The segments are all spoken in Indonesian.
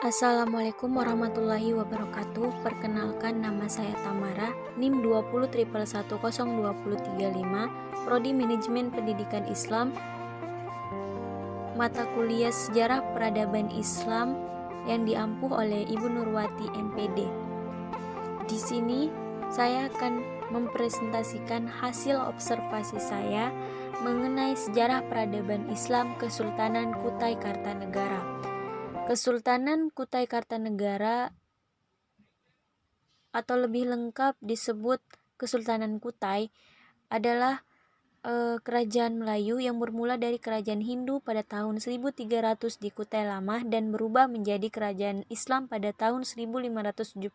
Assalamualaikum warahmatullahi wabarakatuh. Perkenalkan, nama saya Tamara, NIM 20.111.1035, Prodi Manajemen Pendidikan Islam, mata kuliah Sejarah Peradaban Islam yang diampuh oleh Ibu Nurwati MPD. Di sini saya akan mempresentasikan hasil observasi saya mengenai sejarah peradaban Islam Kesultanan Kutai Kartanegara. Kesultanan Kutai Kartanegara atau lebih lengkap disebut Kesultanan Kutai adalah kerajaan Melayu yang bermula dari kerajaan Hindu pada tahun 1300 di Kutai Lama dan berubah menjadi kerajaan Islam pada tahun 1575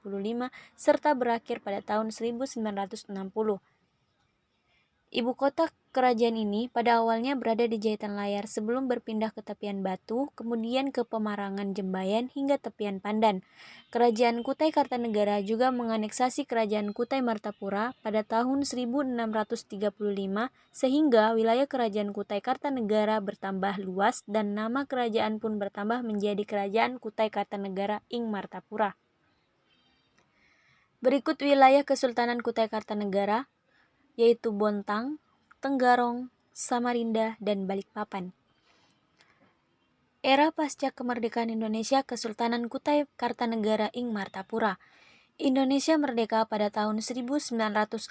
serta berakhir pada tahun 1960. Ibu kota kerajaan ini pada awalnya berada di Jahitan Layar sebelum berpindah ke Tepian Batu, kemudian ke Pemarangan Jembayan hingga Tepian Pandan. Kerajaan Kutai Kartanegara juga menganeksasi Kerajaan Kutai Martapura pada tahun 1635 sehingga wilayah Kerajaan Kutai Kartanegara bertambah luas dan nama kerajaan pun bertambah menjadi Kerajaan Kutai Kartanegara ing Martapura. Berikut wilayah Kesultanan Kutai Kartanegara, yaitu Bontang, Tenggarong, Samarinda, dan Balikpapan. Era pasca kemerdekaan Indonesia, Kesultanan Kutai Kartanegara ing Martapura. Indonesia merdeka pada tahun 1945.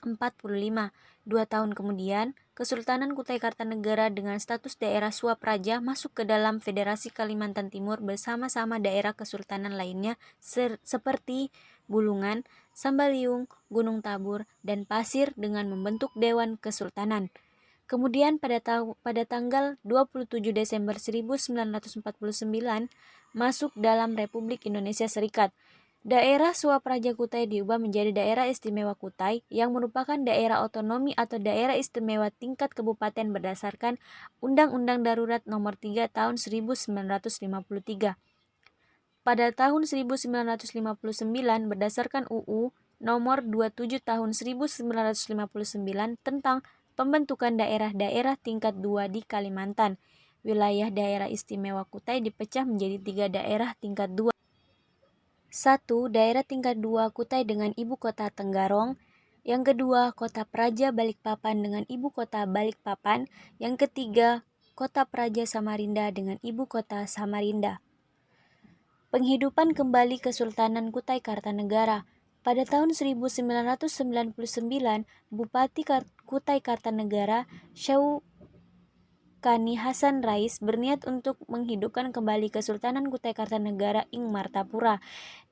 2 tahun kemudian, Kesultanan Kutai Kartanegara dengan status daerah swapraja masuk ke dalam Federasi Kalimantan Timur bersama-sama daerah kesultanan lainnya seperti Bulungan, Sambaliung, Gunung Tabur, dan Pasir dengan membentuk Dewan Kesultanan. Kemudian pada tanggal 27 Desember 1949 masuk dalam Republik Indonesia Serikat. Daerah Swapraja Kutai diubah menjadi Daerah Istimewa Kutai yang merupakan daerah otonomi atau daerah istimewa tingkat kabupaten berdasarkan Undang-Undang Darurat Nomor 3 Tahun 1953. Pada tahun 1959 berdasarkan UU Nomor 27 Tahun 1959 tentang pembentukan daerah-daerah tingkat 2 di Kalimantan. Wilayah Daerah Istimewa Kutai dipecah menjadi 3 daerah tingkat 2. 1. Daerah tingkat 2 Kutai dengan ibu kota Tenggarong. Yang kedua, Kota Praja Balikpapan dengan ibu kota Balikpapan. Yang ketiga, Kota Praja Samarinda dengan ibu kota Samarinda. Penghidupan kembali Kesultanan Kutai Kartanegara. Pada tahun 1999, Bupati Kutai Kartanegara, Syauqani Hasan Rais berniat untuk menghidupkan kembali Kesultanan Kutai Kartanegara ing Martapura.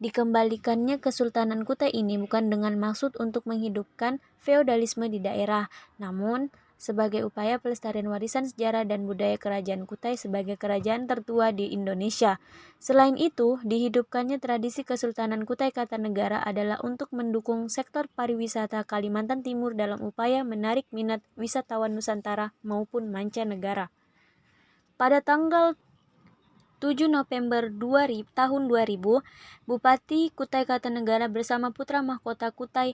Dikembalikannya Kesultanan Kutai ini bukan dengan maksud untuk menghidupkan feodalisme di daerah, namun sebagai upaya pelestarian warisan sejarah dan budaya Kerajaan Kutai sebagai kerajaan tertua di Indonesia. Selain itu, dihidupkannya tradisi Kesultanan Kutai Kartanegara adalah untuk mendukung sektor pariwisata Kalimantan Timur dalam upaya menarik minat wisatawan Nusantara maupun mancanegara. Pada tanggal 7 November tahun 2000, Bupati Kutai Kartanegara bersama putra mahkota Kutai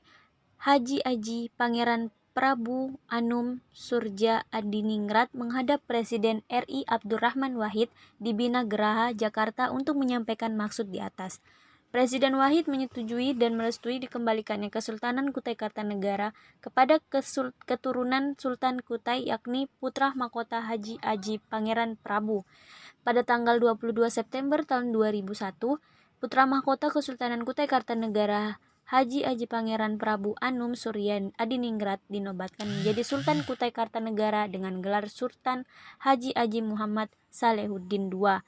Haji Aji Pangeran Prabu Anum Surja Adiningrat menghadap Presiden RI Abdurrahman Wahid di Bina Geraha, Jakarta untuk menyampaikan maksud di atas. Presiden Wahid menyetujui dan merestui dikembalikannya Kesultanan Kutai Kartanegara kepada keturunan Sultan Kutai yakni putra mahkota Haji Aji Pangeran Prabu. Pada tanggal 22 September tahun 2001, putra mahkota Kesultanan Kutai Kartanegara Haji Aji Pangeran Prabu Anum Suryan Adiningrat dinobatkan menjadi Sultan Kutai Kartanegara dengan gelar Sultan Haji Aji Muhammad Salehuddin II.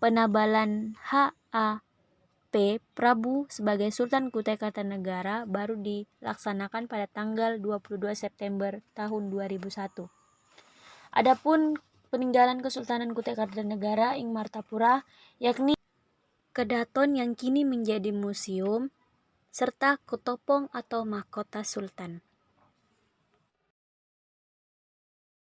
Penabalan H.A.P. Prabu sebagai Sultan Kutai Kartanegara baru dilaksanakan pada tanggal 22 September tahun 2001. Adapun peninggalan Kesultanan Kutai Kartanegara ing Martapura yakni Kedaton yang kini menjadi museum serta Ketopong atau mahkota Sultan.